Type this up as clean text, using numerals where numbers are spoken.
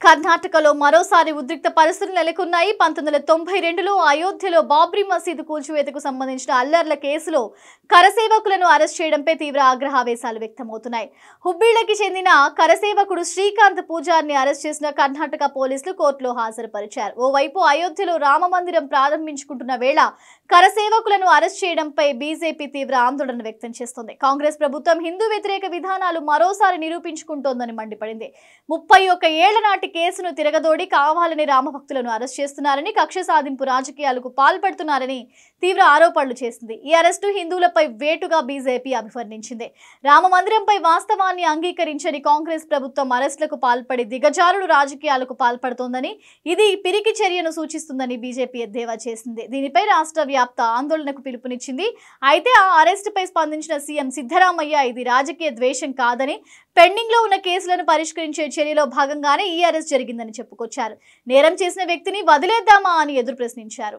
కర్ణాటకలో మరోసారి ఉద్రిక్త పరిస్థితులు నెలకొన్నాయి. 1992లో అయోధ్యలో బాబ్రీ మసీదు కూల్చివేతకు సంబంధించిన అల్లర్ల కేసులో కరసేవకులను అరెస్ట్ చేయడంపై తీవ్ర ఆగ్రహావేశాలు వ్యక్తమవుతున్నాయి. హుబ్బీళ్ళకి చెందిన కరసేవకుడు శ్రీకాంత్ పూజారిని అరెస్ట్ చేసిన కర్ణాటక పోలీసులు కోర్టులో హాజరుపరిచారు. ఓవైపు అయోధ్యలో రామమందిరం ప్రారంభించుకుంటున్న వేళ కరసేవకులను అరెస్ట్ చేయడంపై బీజేపీ తీవ్ర ఆందోళన వ్యక్తం చేస్తోంది. కాంగ్రెస్ ప్రభుత్వం హిందూ వ్యతిరేక విధానాలు మరోసారి నిరూపించుకుంటోందని మండిపడింది. 31 ఏళ్ల నాటి కేసును తిరగదోడి కావాలని రామభక్తులను అరెస్ట్ చేస్తున్నారని, కక్ష సాధింపు రాజకీయాలకు పాల్పడుతున్నారని తీవ్ర ఆరోపణలు చేసింది. ఈ అరెస్టు హిందువులపై వేటుగా బీజేపీ అభివర్ణించింది. రామ మందిరంపై వాస్తవాన్ని అంగీకరించని కాంగ్రెస్ ప్రభుత్వం అరెస్టులకు పాల్పడి దిగజారుడు రాజకీయాలకు పాల్పడుతోందని, ఇది పిరికి చర్యను సూచిస్తుందని బీజేపీ ఎద్దేవా చేసింది. దీనిపై రాష్ట్ర వ్యాప్త ఆందోళనకు పిలుపునిచ్చింది. అయితే ఆ అరెస్టుపై స్పందించిన సీఎం సిద్ధరామయ్య ఇది రాజకీయ ద్వేషం కాదని, పెండింగ్ లో ఉన్న కేసులను పరిష్కరించే చర్యలో భాగంగానే ఈ అరెస్ట్ జరిగిందని చెప్పుకొచ్చారు. నేరం చేసిన వ్యక్తిని వదిలేద్దామా అని ఎదురు ప్రశ్నించారు.